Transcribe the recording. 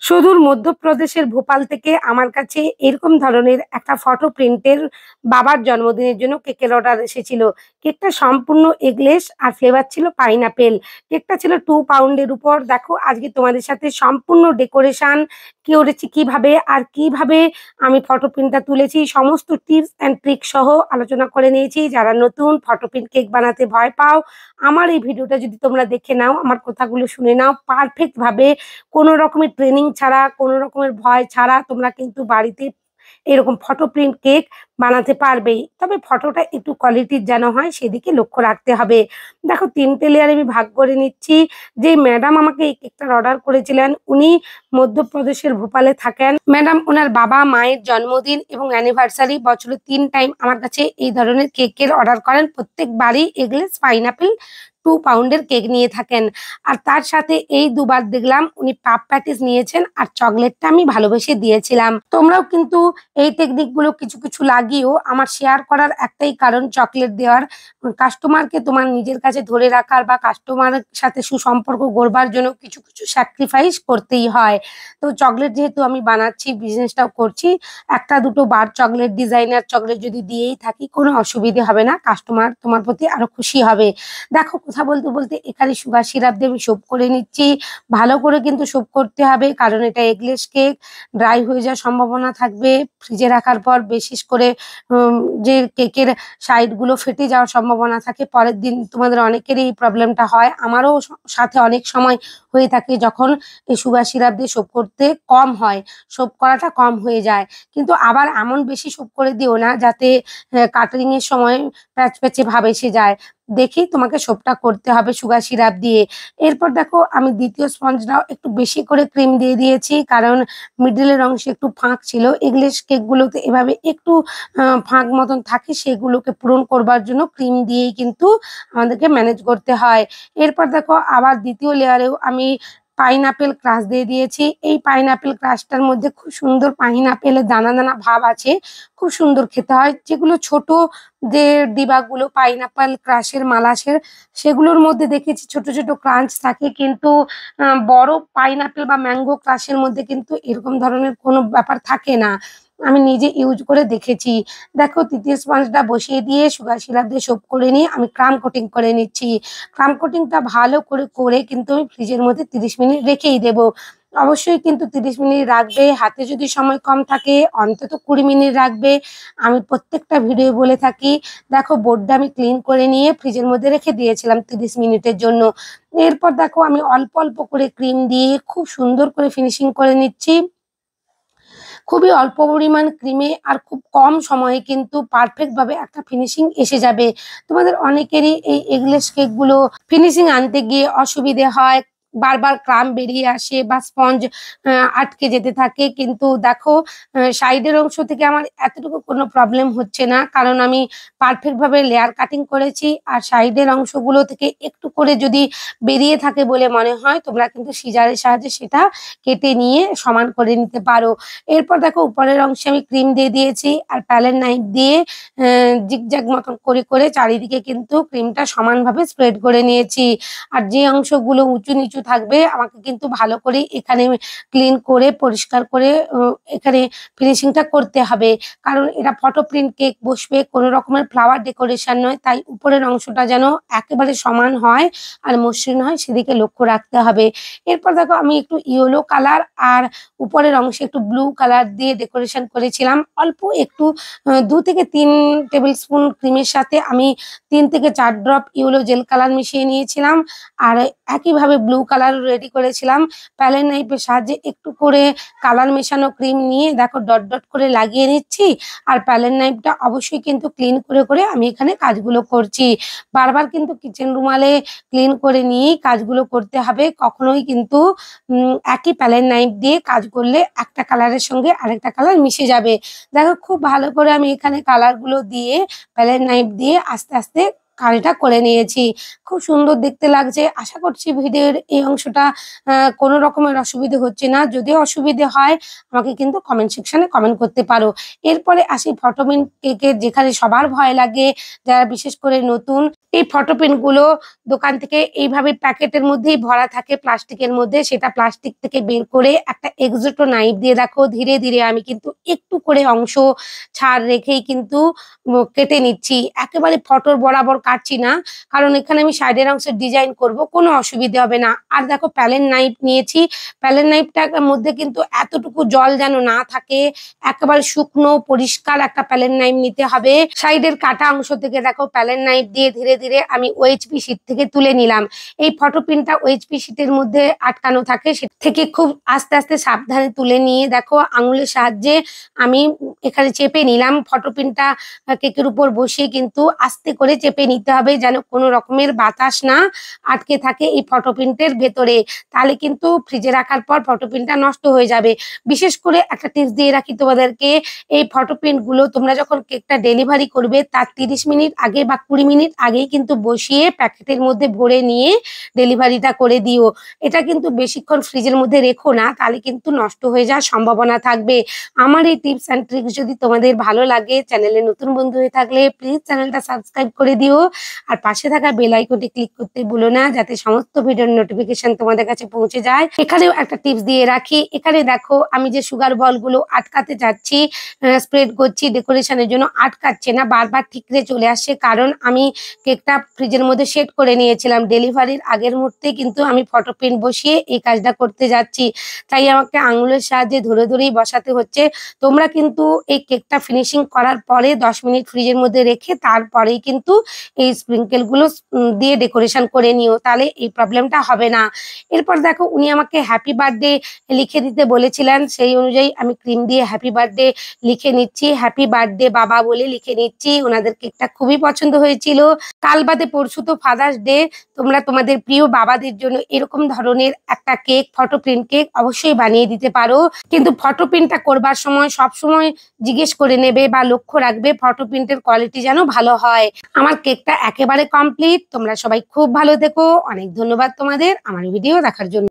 সুদূর মধ্যপ্রদেশের ভোপাল থেকে আমার কাছে এরকম ধরনের একটা ফটো প্রিন্টের বাবার জন্মদিনের জন্য কেকের অর্ডার এসেছিল। কেকটা সম্পূর্ণ এগলেস আর ফ্লেভার ছিল পাইনাপেল। কেকটা ছিল 2 পাউন্ডের উপর। দেখো আজকে তোমাদের সাথে সম্পূর্ণ ডেকোরেশন করেছি কিভাবে আর কিভাবে আমি ফটো প্রিন্টটা তুলেছি সমস্ত টিপস অ্যান্ড ট্রিক সহ আলোচনা করে নিয়েছি। যারা নতুন ফটো প্রিন্ট কেক বানাতে ভয় পাও, আমার এই ভিডিওটা যদি তোমরা দেখে নাও, আমার কথাগুলো শুনে নাও পারফেক্ট ভাবে, কোনো রকমের ট্রেনিং ছাড়া, কোনো রকমের ভয় ছাড়া তোমরা কিন্তু বাড়িতে এরকম ফটো প্রিন্ট কেক বানাতে পারবেই। তবে ফটোটা একটু কোয়ালিটির যেন হয় সেদিকে লক্ষ্য রাখতে হবে। দেখো ৩টে লেয়ার আমি ভাগ করে নিচ্ছি। যে ম্যাডাম আমাকে এই কেকটার অর্ডার করেছিলেন উনি মধ্যপ্রদেশের ভোপালে থাকেন। ম্যাডাম ওনার বাবা মায়ের জন্মদিন এবং অ্যানিভার্সারি বছরে ৩ টাইম আমার কাছে এই ধরনের কেকের অর্ডার করেন। প্রত্যেকবারই এগলেস পাইনাপেল 2 পাউন্ডের কেক নিয়ে থাকেন। আর তার সাথে এই দুবার দেখলাম উনি পাপ প্যাটিস নিয়েছেন আর চকলেটটা আমি ভালোবেসে দিয়েছিলাম। তোমরাও কিন্তু এই টেকনিক গুলো কিছু কিছু লাগিও। আমার শেয়ার করার একটাই কারণ চকলেট দেওয়ার। কাস্টমারকে তোমার নিজের কাছে ধরে রাখার বা কাস্টমারের সাথে সুসম্পর্ক গড়বার জন্য কিছু কিছু স্যাক্রিফাইস করতেই হয়। তো চকলেট যেহেতু আমি বানাচ্ছি, বিজনেসটাও করছি, একটা দুটো বার চকলেট, ডিজাইনার চকলেট যদি দিয়েই থাকি কোনো অসুবিধে হবে না। কাস্টমার তোমার প্রতি আরো খুশি হবে। দেখো কথা বলতে বলতে এখানে সুগার সিরাপ দিয়ে আমি সোপ করে নিচ্ছি। ভালো করে কিন্তু সোপ করতে হবে, কারণ এটা এগলেস কেক, ড্রাই হয়ে যাওয়ার সম্ভাবনা থাকবে। ফ্রিজে রাখার পর বিশেষ করে যে কেকের সাইডগুলো ফেটে যাওয়ার সম্ভাবনা থাকে। পরের দিন তোমাদের অনেকেরই এই প্রবলেমটা হয়, আমারও সাথে অনেক সময় হয়ে থাকে যখন এই সুগার সিরাপ দিয়ে সোপ করতে কম হয়, সোপ করাটা কম হয়ে যায়। কিন্তু আবার এমন বেশি সোপ করে দিও না যাতে কাটারিং এর সময় প্যাচপ্যাচে ভাব এসে যায়। দেখেই তোমাকে সোপটা করতে হবে সুগার সিরাপ দিয়ে। এরপর দেখো আমি দ্বিতীয় স্পঞ্জটাও একটু বেশি করে ক্রিম দিয়ে দিয়েছি, কারণ মিডলের অংশে একটু ফাঁক ছিল। এগলেস কেকগুলোতে এভাবে একটু ফাঁক মতন থাকে, সেগুলোকে পূরণ করবার জন্য ক্রিম দিয়েই কিন্তু আমাদেরকে ম্যানেজ করতে হয়। এরপর দেখো আবার দ্বিতীয় লেয়ারেও আমি পাইনাপেল ক্রাশ দিয়ে দিয়েছি। এই পাইনাপেল ক্রাশটার মধ্যে খুব সুন্দর পাইনাপেলের দানা দানা ভাব আছে, খুব সুন্দর খেতে হয়। যেগুলো ছোট যে ডিবাগুলো পাইনাপেল ক্রাশের মালাসের, সেগুলোর মধ্যে দেখেছি ছোট ছোট ক্রাঞ্চ থাকে, কিন্তু বড় পাইনাপেল বা ম্যাঙ্গো ক্রাশের মধ্যে কিন্তু এরকম ধরনের কোনো ব্যাপার থাকে না। আমি নিজে ইউজ করে দেখেছি। দেখো তৃতীয় স্পঞ্জটা বসিয়ে দিয়ে সুগার সিরাপ দিয়ে সোপ করে নিয়ে আমি ক্রাম কোটিং করে নিচ্ছি। ক্রাম কোটিংটা ভালো করে করে কিন্তু আমি ফ্রিজের মধ্যে ৩০ মিনিট রেখেই দেবো। অবশ্যই কিন্তু ৩০ মিনিট রাখবে। হাতে যদি সময় কম থাকে অন্তত ২০ মিনিট রাখবে। আমি প্রত্যেকটা ভিডিও বলে থাকি। দেখো বোর্ডটা আমি ক্লিন করে নিয়ে ফ্রিজের মধ্যে রেখে দিয়েছিলাম ৩০ মিনিটের জন্য। এরপর দেখো আমি অল্প অল্প করে ক্রিম দিয়ে খুব সুন্দর করে ফিনিশিং করে নিচ্ছি। খুবই অল্প পরিমাণ ক্রিমে আর খুব কম সময়ে কিন্তু পারফেক্ট ভাবে একটা ফিনিশিং এসে যাবে। তোমাদের অনেকেরই এই এগলেস কেকগুলো ফিনিশিং আনতে গিয়ে অসুবিধে হয়, বারবার ক্রাম্ব বেরিয়ে আসে বা স্পঞ্জ আটকে যেতে থাকে। কিন্তু দেখো সাইডের অংশ থেকে আমার এতটুকু কোনো প্রবলেম হচ্ছে না, কারণ আমি পারফেক্ট ভাবে লেয়ার কাটিং করেছি। আর সাইডের অংশগুলো থেকে একটু করে যদি বেরিয়ে থাকে বলে মনে হয়, তোমরা কিন্তু সিজারের সাহায্যে সেটা কেটে নিয়ে সমান করে নিতে পারো। এরপর দেখো উপরের অংশে আমি ক্রিম দিয়ে দিয়েছি আর প্যালেট নাইফ দিয়ে জিগজ্যাগ মতন করে করে চারিদিকে কিন্তু ক্রিমটা সমানভাবে স্প্রেড করে নিয়েছি। আর যে অংশগুলো উঁচু নিচু থাকবে আমাকে কিন্তু ভালো করে এখানে ক্লিন করে পরিষ্কার করে এখানে ফিনিশিংটা করতে হবে, কারণ এটা ফটো প্রিন্ট কেক বসবে, কোনো রকমের ফ্লাওয়ার ডেকোরেশন নয়। তাই উপরের অংশটা যেন একেবারে সমান হয় আর মসৃণ হয় সেদিকে লক্ষ্য রাখতে হবে। এরপর দেখো আমি একটু ইয়েলো কালার আর উপরের অংশে একটু ব্লু কালার দিয়ে ডেকোরেশন করেছিলাম। অল্প একটু ২ থেকে ৩ টেবিল স্পুন ক্রিমের সাথে আমি ৩ থেকে ৪ ড্রপ ইয়েলো জেল কালার মিশিয়ে নিয়েছিলাম। আর একইভাবে ব্লু কালার রেডি করেছিলাম। প্যালেট নাইফের সাহায্যে একটু করে কালার মেশানো ক্রিম নিয়ে দেখো ডট ডট করে লাগিয়ে নিচ্ছি। আর প্যালেট নাইফটা অবশ্যই কিন্তু ক্লিন করে করে আমি এখানে কাজগুলো করছি। বারবার কিন্তু কিচেন রুমালে ক্লিন করে নিয়েই কাজগুলো করতে হবে। কখনোই কিন্তু একই প্যালেট নাইফ দিয়ে কাজ করলে একটা কালারের সঙ্গে আরেকটা কালার মিশে যাবে। দেখো খুব ভালো করে আমি এখানে কালারগুলো দিয়ে প্যালেট নাইফ দিয়ে আস্তে আস্তে কাজটা করে নিয়েছি। খুব সুন্দর দেখতে লাগছে। আশা করছি ভিডিওর এই অংশটা কোনো রকমের অসুবিধে হচ্ছে না। যদি অসুবিধে হয় আমাকে কিন্তু কমেন্ট সেকশনে কমেন্ট করতে পারো। এরপরে আসি ফটো প্রিন্ট কেকের, যেখানে সবার ভয় লাগে যারা বিশেষ করে নতুন। এই ফটো প্রিন্টগুলো দোকান থেকে এইভাবে প্যাকেটের মধ্যেই ভরা থাকে প্লাস্টিকের মধ্যে। সেটা প্লাস্টিক থেকে বের করে একটা এক্সোটো নাইফ দিয়ে দেখো ধীরে, ধীরে আমি কিন্তু একটু করে অংশ ছাড় রেখেই কিন্তু কেটে নিচ্ছি। একেবারে ফটোর বরাবর কাটছি না। কারণ এখানে আমি সাইডের অংশের ডিজাইন করব, কোনো অসুবিধে হবে না। আর দেখো প্যালেন নাইফ নিয়েছি। প্যালেন নাইফটার মধ্যে কিন্তু এতটুকু জল যেন না থাকে, একেবারে শুকনো পরিষ্কার একটা প্যালেন নাইফ নিতে হবে। সাইডের কাটা অংশ থেকে দেখো প্যালেন নাইফ দিয়ে ধীরে, ধীরে আমি ওএইচপি শীট থেকে তুলে নিলাম। এই ফটো প্রিন্টটা ওএইচপি শীটের মধ্যে আটকানো থাকে, সে থেকে খুব আস্তে, আস্তে সাবধানে তুলে নিয়ে দেখো আঙুলের সাহায্যে আমি এখানে চেপে নিলাম। ফটো প্রিন্টটা কেকের উপর বসিয়ে কিন্তু আস্তে করে চেপে নিতে হবে, যেন কোনো রকমের বাতাস না আটকে থাকে এই ফটো প্রিন্টের ভেতরে। তাহলে কিন্তু ফ্রিজে রাখার পর ফটো প্রিন্টটা নষ্ট হয়ে যাবে। বিশেষ করে একটা টিপস দিয়ে রাখি তোমাদেরকে, এই ফটো প্রিন্টগুলো তোমরা যখন কেকটা ডেলিভারি করবে তার 30 মিনিট আগে বা 20 মিনিট আগেই কিন্তু বসিয়ে প্যাকেটের মধ্যে ভরে নিয়ে ডেলিভারিটা করে দিও। এটা কিন্তু বেশিক্ষণ ফ্রিজের মধ্যে রেখো না, তাহলে কিন্তু নষ্ট হয়ে যাওয়ার সম্ভাবনা থাকবে। আমার এই টিপস অ্যান্ড ট্রিক্স যদি তোমাদের ভালো লাগে, চ্যানেলে নতুন বন্ধু হয়ে থাকলে প্লিজ চ্যানেলটা সাবস্ক্রাইব করে দিও। আর পাশে থাকা বেল আইকনটি ক্লিক করতে ভুলো না, যাতে সমস্ত ভিডিওর নোটিফিকেশন তোমাদের কাছে পৌঁছে যায়। এখানেও একটা টিপস দিয়ে রাখি। এখানে দেখো আমি যে সুগার বলগুলো আটকাতে যাচ্ছি, স্প্রেড করছি ডেকোরেশনের জন্য, আটকাচ্ছে না, বারবার ঠিকরে চলে আসছে। কারণ আমি কেকটা ফ্রিজের মধ্যে সেট করে নিয়েছিলাম। ডেলিভারির আগের মুহূর্তে কিন্তু আমি ফটো প্রিন্ট বসিয়ে এই কাজটা করতে যাচ্ছি, তাই আমাকে আঙুলের সাহায্যে ধরে ধরেই বসাতে হচ্ছে। তোমরা কিন্তু এই কেকটা ফিনিশিং করার পরে 10 মিনিট ফ্রিজের মধ্যে রেখে তারপরেই কিন্তু এই স্প্রিঙ্কেল গুলো দিয়ে ডেকোরেশন করে নিও, তাহলে এই প্রবলেমটা হবে না। এরপর দেখো উনি আমাকে হ্যাপি বার্থডে লিখে দিতে বলেছিলেন, সেই অনুযায়ী আমি ক্রিম দিয়ে হ্যাপি বার্থডে লিখে নিচ্ছি। হ্যাপি বার্থডে বাবা বলে লিখে নিচ্ছি। ওনাদের কেকটা খুবই পছন্দ হয়েছিল। কাল বাদে পরশু তো ফাদার্স ডে। তোমরা তোমাদের প্রিয় বাবাদের জন্য এরকম ধরনের একটা কেক, ফটো প্রিন্ট কেক অবশ্যই বানিয়ে দিতে পারো। কিন্তু ফটো প্রিন্টটা করবার সময় সব সময় জিজ্ঞেস করে নেবে বা লক্ষ্য রাখবে ফটো প্রিন্টের কোয়ালিটি যেন ভালো হয়। আমার কেকটা একেবারে কমপ্লিট। তোমরা সবাই খুব ভালো থেকো। অনেক ধন্যবাদ তোমাদের আমার ভিডিও দেখার জন্য।